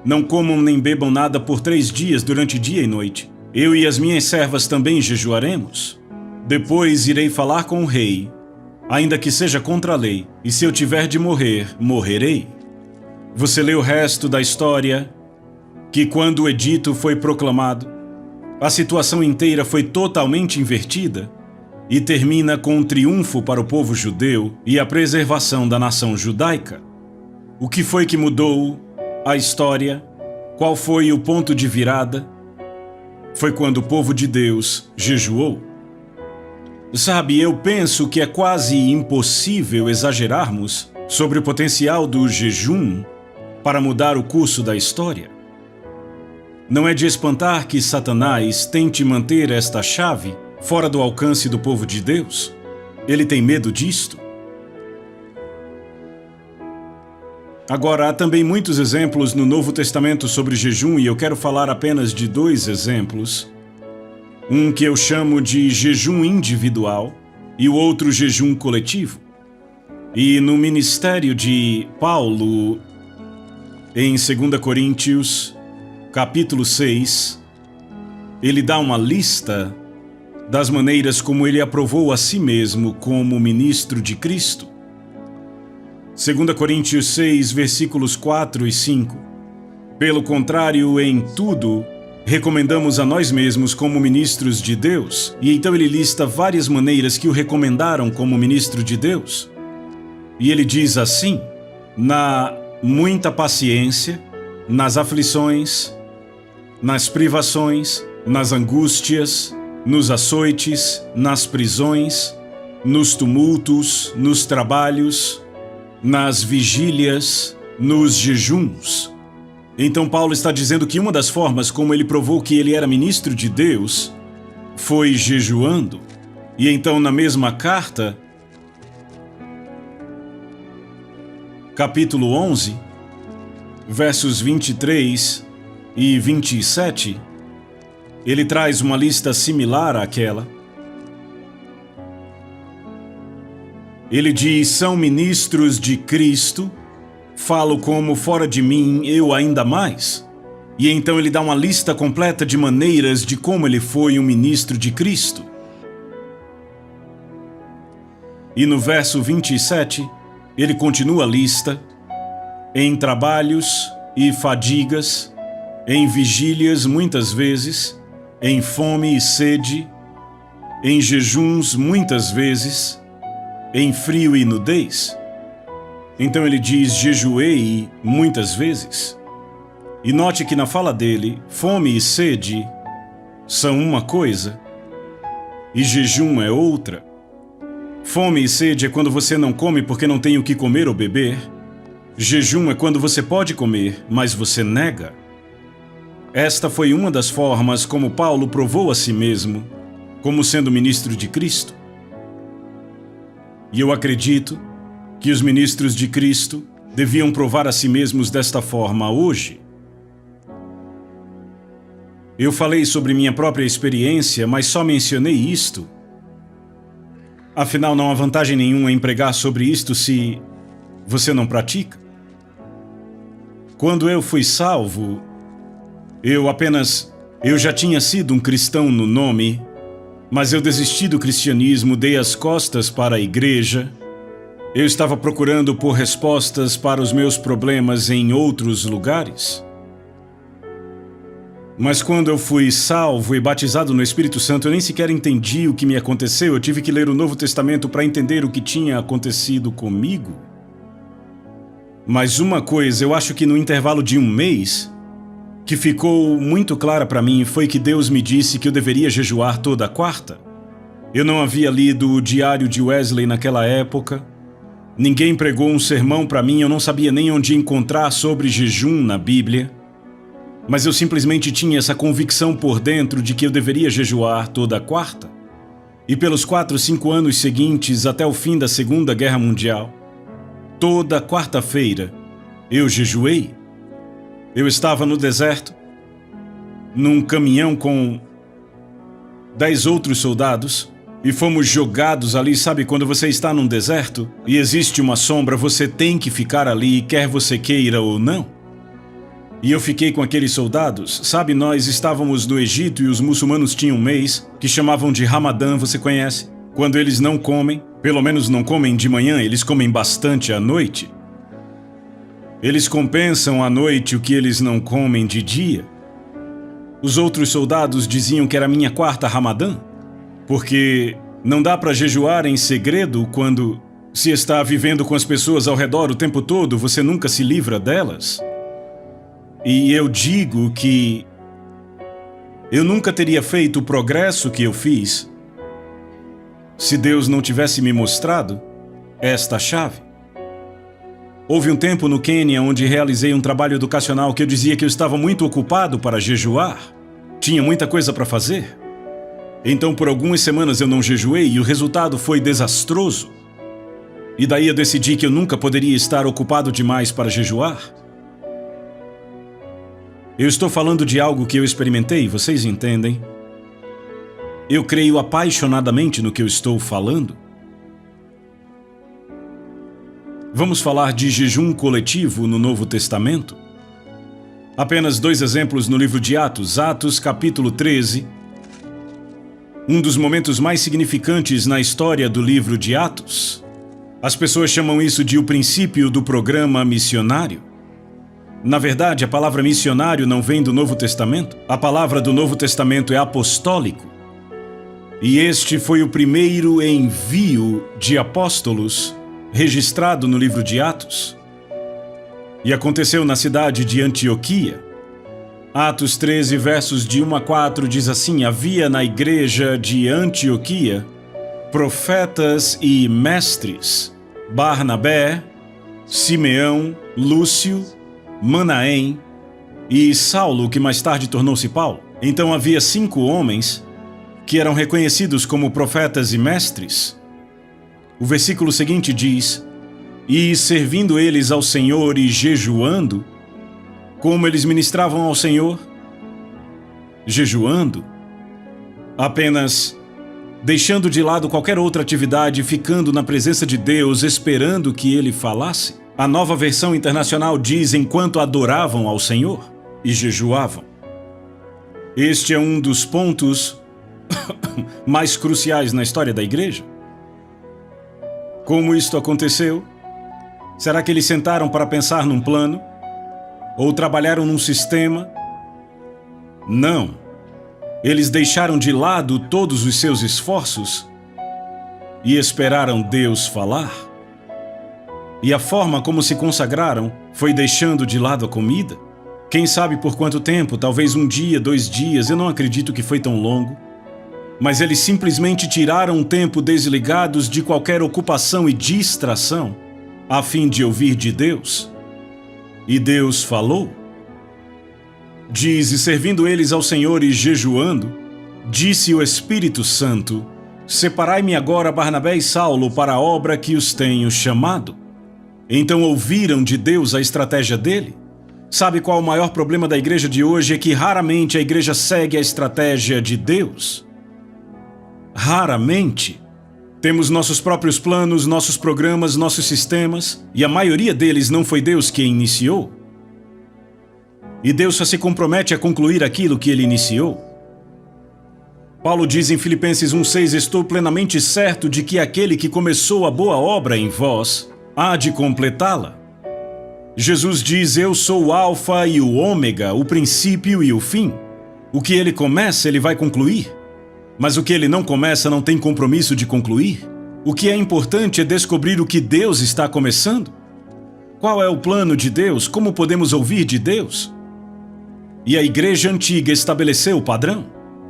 Não comam nem bebam nada por 3 dias durante dia e noite. Eu e as minhas servas também jejuaremos. Depois irei falar com o rei, ainda que seja contra a lei, e se eu tiver de morrer, morrerei. Você lê o resto da história, que quando o edito foi proclamado, a situação inteira foi totalmente invertida e termina com um triunfo para o povo judeu e a preservação da nação judaica. O que foi que mudou a história? Qual foi o ponto de virada? Foi quando o povo de Deus jejuou. Sabe, eu penso que é quase impossível exagerarmos sobre o potencial do jejum para mudar o curso da história. Não é de espantar que Satanás tente manter esta chave fora do alcance do povo de Deus. Ele tem medo disto. Agora, há também muitos exemplos no Novo Testamento sobre jejum e eu quero falar apenas de 2 exemplos. Um que eu chamo de jejum individual e o outro jejum coletivo. E no ministério de Paulo, em 2 Coríntios, capítulo 6, ele dá uma lista das maneiras como ele aprovou a si mesmo como ministro de Cristo. 2 Coríntios 6, versículos 4 e 5. Pelo contrário, em tudo, recomendamos a nós mesmos como ministros de Deus. E então ele lista várias maneiras que o recomendaram como ministro de Deus. E ele diz assim: na muita paciência, nas aflições, nas privações, nas angústias, nos açoites, nas prisões, nos tumultos, nos trabalhos, nas vigílias, nos jejuns. Então Paulo está dizendo que uma das formas como ele provou que ele era ministro de Deus foi jejuando. E então na mesma carta, capítulo 11, versos 23 e 27, ele traz uma lista similar àquela. Ele diz: são ministros de Cristo, falo como fora de mim eu ainda mais. E então ele dá uma lista completa de maneiras de como ele foi um ministro de Cristo. E no verso 27, ele continua a lista: em trabalhos e fadigas, em vigílias muitas vezes, em fome e sede, em jejuns muitas vezes, em frio e nudez. Então ele diz: jejuei muitas vezes. E note que na fala dele, fome e sede são uma coisa e jejum é outra. Fome e sede é quando você não come porque não tem o que comer ou beber. Jejum é quando você pode comer, mas você nega. Esta foi uma das formas como Paulo provou a si mesmo como sendo ministro de Cristo. E eu acredito que os ministros de Cristo deviam provar a si mesmos desta forma hoje. Eu falei sobre minha própria experiência, mas só mencionei isto. Afinal, não há vantagem nenhuma em pregar sobre isto se você não pratica. Quando eu fui salvo, eu já tinha sido um cristão no nome, mas eu desisti do cristianismo, dei as costas para a igreja. Eu estava procurando por respostas para os meus problemas em outros lugares. Mas quando eu fui salvo e batizado no Espírito Santo, eu nem sequer entendi o que me aconteceu. Eu tive que ler o Novo Testamento para entender o que tinha acontecido comigo. Mas uma coisa, eu acho que no intervalo de um mês, que ficou muito clara para mim, foi que Deus me disse que eu deveria jejuar toda quarta. Eu não havia lido o Diário de Wesley naquela época. Ninguém pregou um sermão para mim, eu não sabia nem onde encontrar sobre jejum na Bíblia. Mas eu simplesmente tinha essa convicção por dentro de que eu deveria jejuar toda quarta. E pelos 4, 5 anos seguintes, até o fim da Segunda Guerra Mundial, toda quarta-feira, eu jejuei. Eu estava no deserto, num caminhão com 10 outros soldados, e fomos jogados ali. Sabe quando você está num deserto e existe uma sombra, você tem que ficar ali, quer você queira ou não? E eu fiquei com aqueles soldados. Sabe, nós estávamos no Egito e os muçulmanos tinham um mês que chamavam de Ramadã, você conhece? Quando eles não comem, pelo menos não comem de manhã, eles comem bastante à noite. Eles compensam à noite o que eles não comem de dia. Os outros soldados diziam que era minha quarta Ramadã, porque não dá para jejuar em segredo quando se está vivendo com as pessoas ao redor o tempo todo, você nunca se livra delas. E eu digo que eu nunca teria feito o progresso que eu fiz se Deus não tivesse me mostrado esta chave. Houve um tempo no Quênia onde realizei um trabalho educacional que eu dizia que eu estava muito ocupado para jejuar. Tinha muita coisa para fazer. Então, por algumas semanas eu não jejuei e o resultado foi desastroso. E daí eu decidi que eu nunca poderia estar ocupado demais para jejuar. Eu estou falando de algo que eu experimentei, vocês entendem? Eu creio apaixonadamente no que eu estou falando. Vamos falar de jejum coletivo no Novo Testamento? Apenas 2 exemplos no livro de Atos. Atos, capítulo 13. Um dos momentos mais significantes na história do livro de Atos. As pessoas chamam isso de o princípio do programa missionário. Na verdade, a palavra missionário não vem do Novo Testamento. A palavra do Novo Testamento é apostólico. E este foi o primeiro envio de apóstolos registrado no livro de Atos. E aconteceu na cidade de Antioquia. Atos 13, versos de 1 a 4 diz assim: havia na igreja de Antioquia profetas e mestres, Barnabé, Simeão, Lúcio, Manaém e Saulo, que mais tarde tornou-se Paulo. Então havia 5 homens que eram reconhecidos como profetas e mestres. O versículo seguinte diz: e servindo eles ao Senhor e jejuando. Como eles ministravam ao Senhor? Jejuando. Apenas deixando de lado qualquer outra atividade, ficando na presença de Deus, esperando que Ele falasse. A Nova Versão Internacional diz: enquanto adoravam ao Senhor e jejuavam. Este é um dos pontos mais cruciais na história da igreja. Como isto aconteceu? Será que eles sentaram para pensar num plano? Ou trabalharam num sistema? Não. Eles deixaram de lado todos os seus esforços e esperaram Deus falar. E a forma como se consagraram foi deixando de lado a comida. Quem sabe por quanto tempo, talvez 1 dia, 2 dias, eu não acredito que foi tão longo. Mas eles simplesmente tiraram um tempo desligados de qualquer ocupação e distração, a fim de ouvir de Deus. E Deus falou. Diz: e servindo eles ao Senhor e jejuando, disse o Espírito Santo: separai-me agora Barnabé e Saulo para a obra que os tenho chamado. Então ouviram de Deus a estratégia dele. Sabe qual o maior problema da igreja de hoje? É que raramente a igreja segue a estratégia de Deus. Raramente. Temos nossos próprios planos, nossos programas, nossos sistemas, e a maioria deles não foi Deus quem iniciou. E Deus só se compromete a concluir aquilo que Ele iniciou. Paulo diz em Filipenses 1,6: estou plenamente certo de que aquele que começou a boa obra em vós há de completá-la. Jesus diz: eu sou o Alfa e o Ômega, o princípio e o fim. O que Ele começa, Ele vai concluir. Mas o que Ele não começa não tem compromisso de concluir. O que é importante é descobrir o que Deus está começando. Qual é o plano de Deus? Como podemos ouvir de Deus? E a igreja antiga estabeleceu o padrão.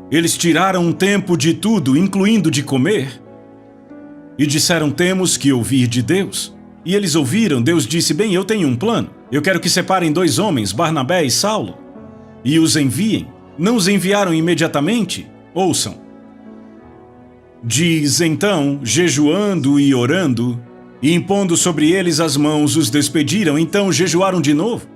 Eles tiraram um tempo de tudo, incluindo de comer, e disseram: temos que ouvir de Deus. E eles ouviram. Deus disse: bem, eu tenho um plano. Eu quero que separem 2 homens, Barnabé e Saulo, e os enviem. Não os enviaram imediatamente? Ouçam. Diz: então, jejuando e orando, e impondo sobre eles as mãos, os despediram. Então jejuaram de novo.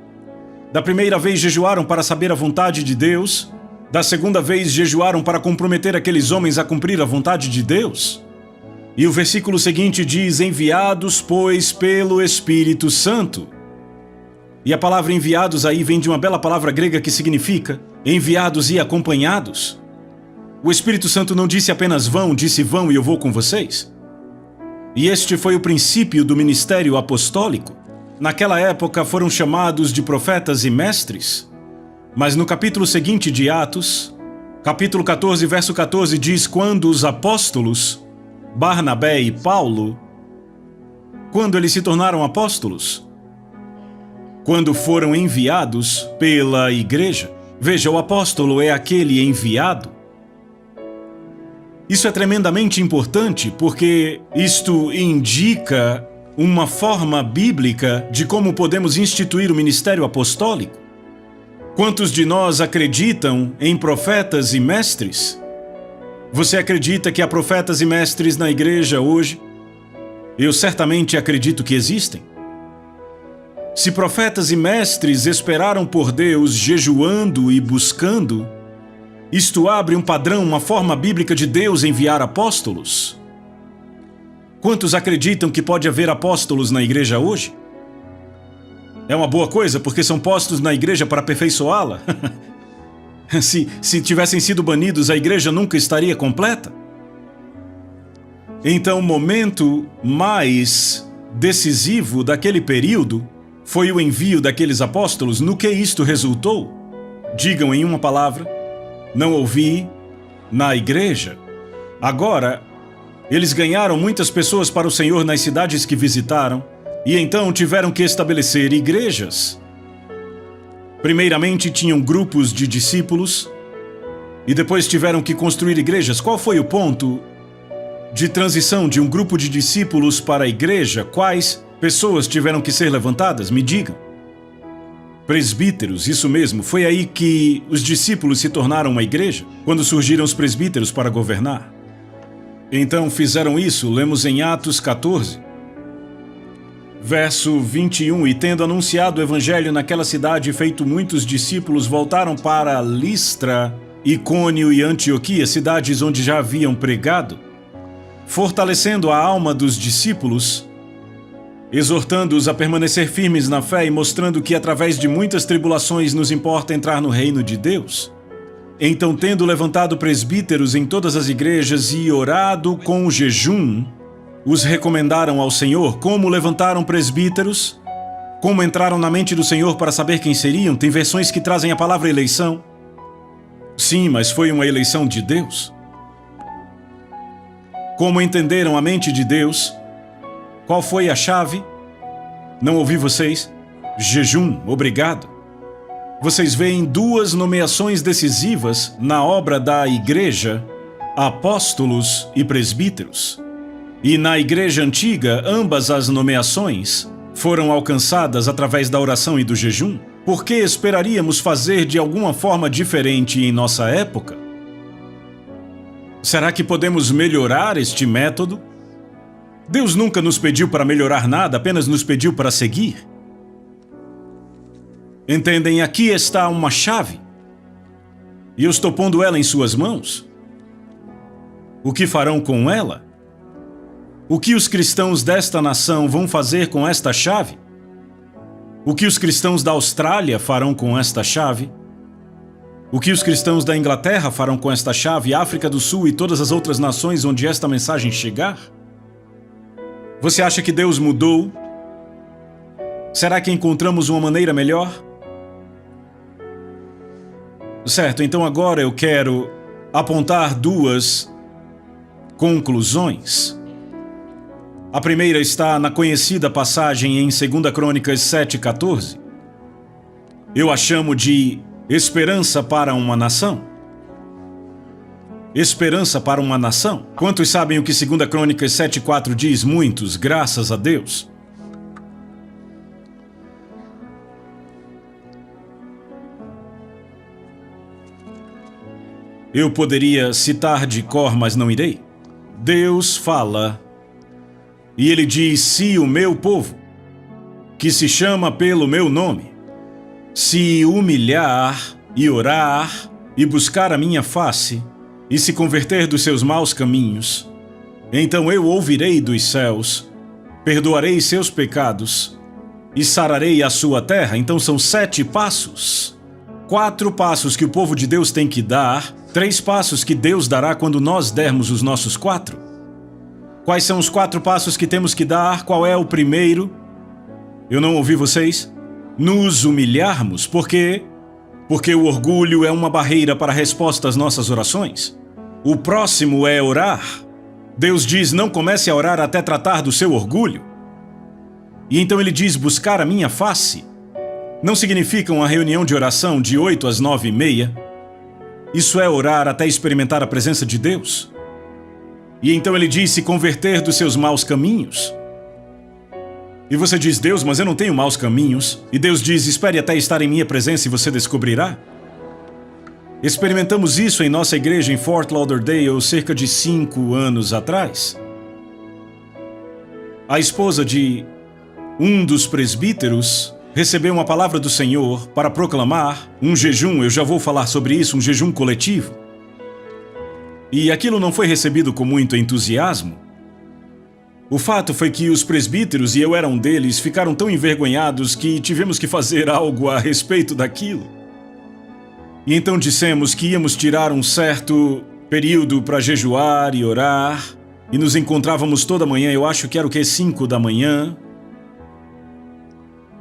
Da primeira vez jejuaram para saber a vontade de Deus. Da segunda vez jejuaram para comprometer aqueles homens a cumprir a vontade de Deus. E o versículo seguinte diz: enviados, pois, pelo Espírito Santo. E a palavra enviados aí vem de uma bela palavra grega que significa enviados e acompanhados. O Espírito Santo não disse apenas vão, disse vão e eu vou com vocês. E este foi o princípio do ministério apostólico. Naquela época foram chamados de profetas e mestres. Mas no capítulo seguinte de Atos, capítulo 14, verso 14, diz: quando os apóstolos, Barnabé e Paulo, quando eles se tornaram apóstolos? Quando foram enviados pela igreja. Veja, o apóstolo é aquele enviado. Isso é tremendamente importante porque isto indica uma forma bíblica de como podemos instituir o ministério apostólico. Quantos de nós acreditam em profetas e mestres? Você acredita que há profetas e mestres na igreja hoje? Eu certamente acredito que existem. Se profetas e mestres esperaram por Deus jejuando e buscando, isto abre um padrão, uma forma bíblica de Deus enviar apóstolos. Quantos acreditam que pode haver apóstolos na igreja hoje? É uma boa coisa, porque são postos na igreja para aperfeiçoá-la. Se tivessem sido banidos, a igreja nunca estaria completa. Então, o momento mais decisivo daquele período foi o envio daqueles apóstolos. No que isto resultou? Digam em uma palavra: não ouvi na igreja. Agora, eles ganharam muitas pessoas para o Senhor nas cidades que visitaram, e então tiveram que estabelecer igrejas. Primeiramente tinham grupos de discípulos, e depois tiveram que construir igrejas. Qual foi o ponto de transição de um grupo de discípulos para a igreja? Quais pessoas tiveram que ser levantadas? Me digam. Presbíteros, isso mesmo. Foi aí que os discípulos se tornaram uma igreja, quando surgiram os presbíteros para governar. Então fizeram isso. Lemos em Atos 14, verso 21. E tendo anunciado o evangelho naquela cidade e feito muitos discípulos, voltaram para Listra, Icônio e Antioquia, cidades onde já haviam pregado, fortalecendo a alma dos discípulos, exortando-os a permanecer firmes na fé e mostrando que através de muitas tribulações nos importa entrar no reino de Deus. Então, tendo levantado presbíteros em todas as igrejas e orado com jejum, os recomendaram ao Senhor. Como levantaram presbíteros? Como entraram na mente do Senhor para saber quem seriam? Tem versões que trazem a palavra eleição. Sim, mas foi uma eleição de Deus. Como entenderam a mente de Deus? Qual foi a chave? Não ouvi vocês? Jejum, obrigado. Vocês veem 2 nomeações decisivas na obra da igreja: apóstolos e presbíteros. E na igreja antiga, ambas as nomeações foram alcançadas através da oração e do jejum. Por que esperaríamos fazer de alguma forma diferente em nossa época? Será que podemos melhorar este método? Deus nunca nos pediu para melhorar nada, apenas nos pediu para seguir. Entendem? Aqui está uma chave. E eu estou pondo ela em suas mãos. O que farão com ela? O que os cristãos desta nação vão fazer com esta chave? O que os cristãos da Austrália farão com esta chave? O que os cristãos da Inglaterra farão com esta chave, África do Sul e todas as outras nações onde esta mensagem chegar? Você acha que Deus mudou? Será que encontramos uma maneira melhor? Certo, então agora eu quero apontar duas conclusões. A primeira está na conhecida passagem em 2 Crônicas 7,14. Eu a chamo de esperança para uma nação. Esperança para uma nação. Quantos sabem o que 2 Crônicas 7,4 diz? Muitos, graças a Deus. Eu poderia citar de cor, mas não irei. Deus fala, e Ele diz: se o meu povo, que se chama pelo meu nome, se humilhar e orar e buscar a minha face e se converter dos seus maus caminhos, então eu ouvirei dos céus, perdoarei seus pecados e sararei a sua terra. Então são 7 passos. 4 passos que o povo de Deus tem que dar, 3 passos que Deus dará quando nós dermos os nossos 4. Quais são os 4 passos que temos que dar? Qual é o primeiro? Eu não ouvi vocês? Nos humilharmos. Por quê? Porque o orgulho é uma barreira para a resposta às nossas orações. O próximo é orar. Deus diz: não comece a orar até tratar do seu orgulho. E então Ele diz: buscar a minha face. Não significa uma reunião de oração de 8 às 9h30. Isso é orar até experimentar a presença de Deus. E então Ele diz: se converter dos seus maus caminhos. E você diz: Deus, mas eu não tenho maus caminhos. E Deus diz: espere até estar em minha presença e você descobrirá. Experimentamos isso em nossa igreja em Fort Lauderdale cerca de 5 anos atrás. A esposa de um dos presbíteros recebeu uma palavra do Senhor para proclamar um jejum. Eu já vou falar sobre isso, um jejum coletivo. E aquilo não foi recebido com muito entusiasmo. O fato foi que os presbíteros, e eu era um deles, ficaram tão envergonhados que tivemos que fazer algo a respeito daquilo. E então dissemos que íamos tirar um certo período para jejuar e orar, e nos encontrávamos toda manhã, eu acho que era 5 da manhã.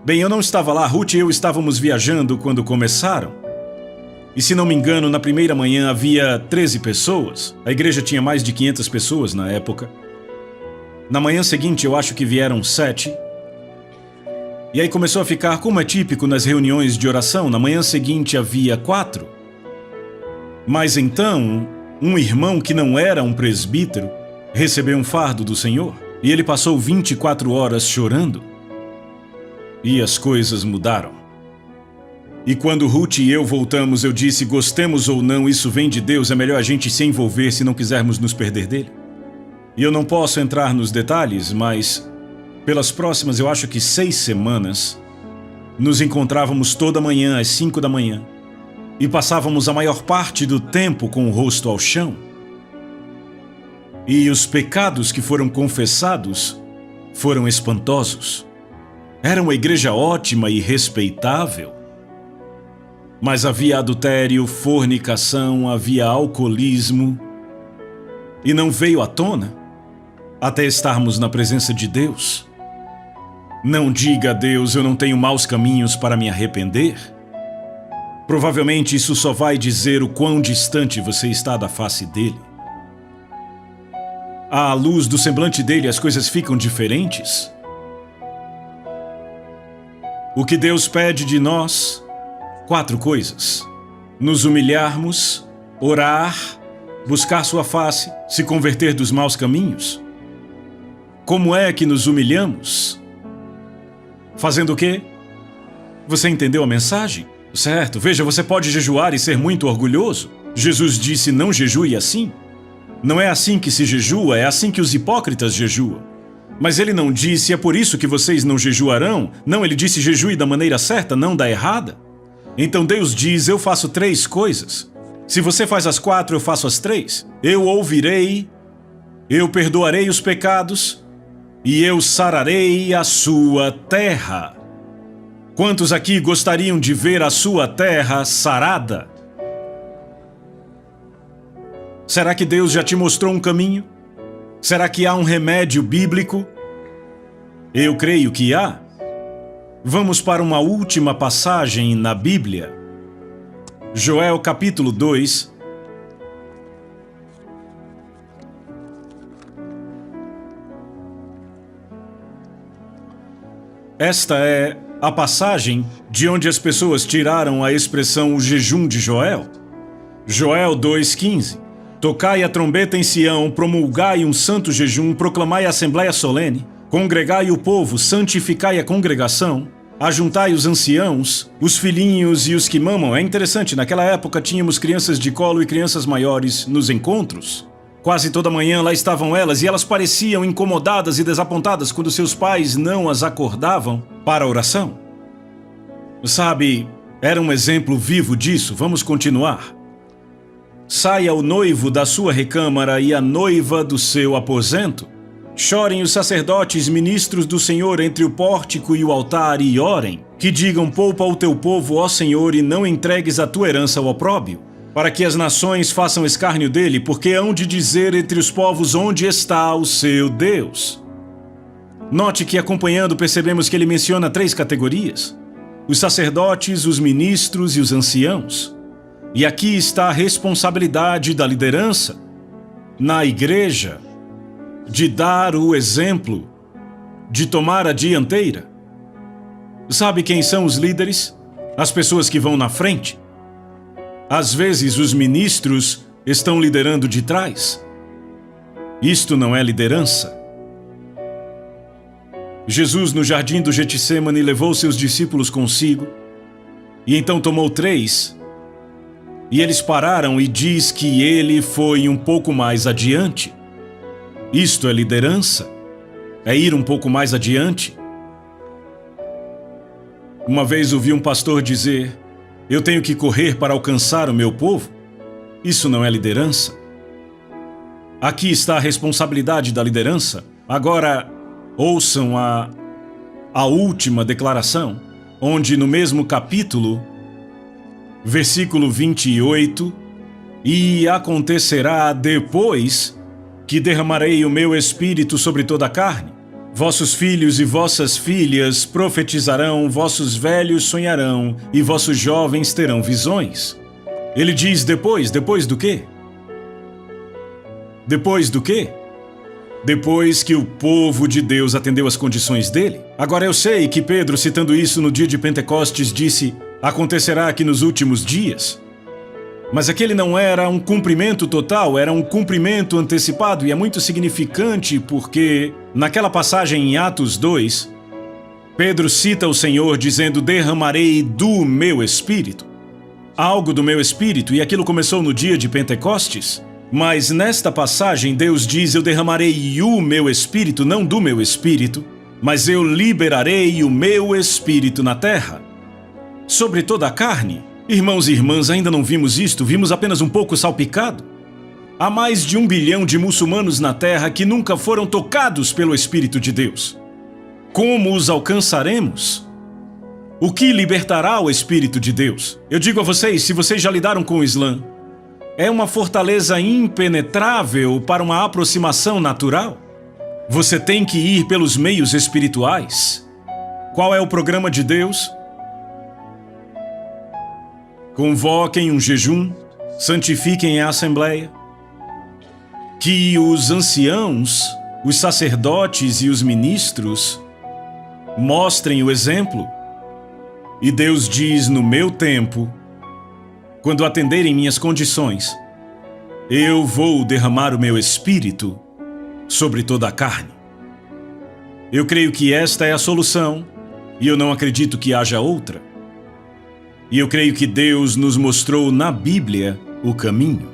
Bem, eu não estava lá, Ruth e eu estávamos viajando quando começaram. E se não me engano, na primeira manhã havia 13 pessoas. A igreja tinha mais de 500 pessoas na época. Na manhã seguinte, eu acho que vieram 7. E aí começou a ficar como é típico nas reuniões de oração. Na manhã seguinte havia 4. Mas então, um irmão que não era um presbítero recebeu um fardo do Senhor. E ele passou 24 horas chorando. E as coisas mudaram. E quando Ruth e eu voltamos, eu disse: gostemos ou não, isso vem de Deus, é melhor a gente se envolver se não quisermos nos perder dele. E eu não posso entrar nos detalhes, mas pelas próximas, eu acho que 6 semanas, nos encontrávamos toda manhã às 5 da manhã e passávamos a maior parte do tempo com o rosto ao chão. E os pecados que foram confessados foram espantosos. Era uma igreja ótima e respeitável. Mas havia adultério, fornicação, havia alcoolismo. E não veio à tona até estarmos na presença de Deus. Não diga a Deus: eu não tenho maus caminhos para me arrepender. Provavelmente isso só vai dizer o quão distante você está da face dele. À luz do semblante dele, as coisas ficam diferentes. O que Deus pede de nós? 4 coisas: nos humilharmos, orar, buscar sua face, se converter dos maus caminhos. Como é que nos humilhamos? Fazendo o quê? Você entendeu a mensagem? Certo, veja, você pode jejuar e ser muito orgulhoso. Jesus disse: não jejue assim. Não é assim que se jejua, é assim que os hipócritas jejuam. Mas ele não disse, é por isso que vocês não jejuarão? Não, ele disse, jejue da maneira certa, não da errada. Então Deus diz, eu faço 3 coisas. Se você faz as 4, eu faço as 3. Eu ouvirei, eu perdoarei os pecados e eu sararei a sua terra. Quantos aqui gostariam de ver a sua terra sarada? Será que Deus já te mostrou um caminho? Será que há um remédio bíblico? Eu creio que há. Vamos para uma última passagem na Bíblia. Joel capítulo 2. Esta é a passagem de onde as pessoas tiraram a expressão o jejum de Joel. Joel 2,15. Tocai a trombeta em Sião, promulgai um santo jejum, proclamai a assembleia solene, congregai o povo, santificai a congregação, ajuntai os anciãos, os filhinhos e os que mamam. É interessante, naquela época tínhamos crianças de colo e crianças maiores nos encontros. Quase toda manhã lá estavam elas e elas pareciam incomodadas e desapontadas quando seus pais não as acordavam para a oração. Sabe, era um exemplo vivo disso. Vamos continuar. Saia o noivo da sua recâmara e a noiva do seu aposento. Chorem os sacerdotes, ministros do Senhor, entre o pórtico e o altar, e orem. Que digam, poupa o teu povo, ó Senhor, e não entregues a tua herança ao opróbio, para que as nações façam escárnio dele, porque hão de dizer entre os povos onde está o seu Deus. Note que, acompanhando, percebemos que ele menciona 3 categorias: os sacerdotes, os ministros e os anciãos. E aqui está a responsabilidade da liderança na igreja, de dar o exemplo, de tomar a dianteira. Sabe quem são os líderes? As pessoas que vão na frente. Às vezes os ministros estão liderando de trás. Isto não é liderança. Jesus, no jardim do Getsêmani, levou seus discípulos consigo e então tomou 3. E eles pararam e diz que ele foi um pouco mais adiante. Isto é liderança? É ir um pouco mais adiante? Uma vez ouvi um pastor dizer, eu tenho que correr para alcançar o meu povo. Isso não é liderança. Aqui está a responsabilidade da liderança. Agora, ouçam a última declaração, onde no mesmo capítulo, versículo 28, e acontecerá depois que derramarei o meu espírito sobre toda a carne. Vossos filhos e vossas filhas profetizarão, vossos velhos sonharão e vossos jovens terão visões. Ele diz depois do quê? Depois do quê? Depois que o povo de Deus atendeu às condições dele. Agora eu sei que Pedro, citando isso no dia de Pentecostes, disse, acontecerá aqui nos últimos dias. Mas aquele não era um cumprimento total, era um cumprimento antecipado, e é muito significante porque, naquela passagem em Atos 2, Pedro cita o Senhor dizendo, derramarei do meu espírito. Algo do meu espírito, e aquilo começou no dia de Pentecostes. Mas nesta passagem Deus diz, eu derramarei o meu espírito, não do meu espírito, mas eu liberarei o meu espírito na terra. Sobre toda a carne. Irmãos e irmãs, ainda não vimos isto, vimos apenas um pouco salpicado. Há mais de 1 bilhão de muçulmanos na Terra que nunca foram tocados pelo Espírito de Deus. Como os alcançaremos? O que libertará o Espírito de Deus? Eu digo a vocês, se vocês já lidaram com o Islã, é uma fortaleza impenetrável para uma aproximação natural. Você tem que ir pelos meios espirituais. Qual é o programa de Deus? Convoquem um jejum, santifiquem a assembleia, que os anciãos, os sacerdotes e os ministros mostrem o exemplo. E Deus diz, no meu tempo, quando atenderem minhas condições, eu vou derramar o meu espírito sobre toda a carne. Eu creio que esta é a solução, e eu não acredito que haja outra. E eu creio que Deus nos mostrou na Bíblia o caminho.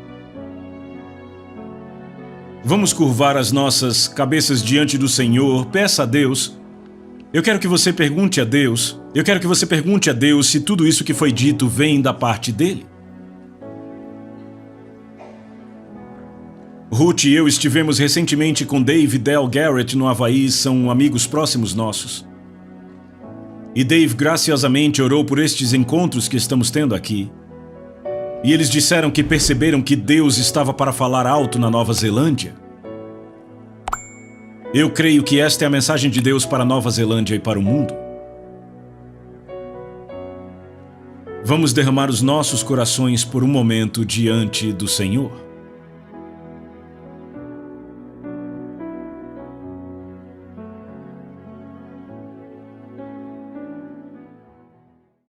Vamos curvar as nossas cabeças diante do Senhor. Peça a Deus. Eu quero que você pergunte a Deus. Eu quero que você pergunte a Deus se tudo isso que foi dito vem da parte dele. Ruth e eu estivemos recentemente com Dave e Del Garrett no Havaí, são amigos próximos nossos. E Dave graciosamente orou por estes encontros que estamos tendo aqui. E eles disseram que perceberam que Deus estava para falar alto na Nova Zelândia. Eu creio que esta é a mensagem de Deus para a Nova Zelândia e para o mundo. Vamos derramar os nossos corações por um momento diante do Senhor.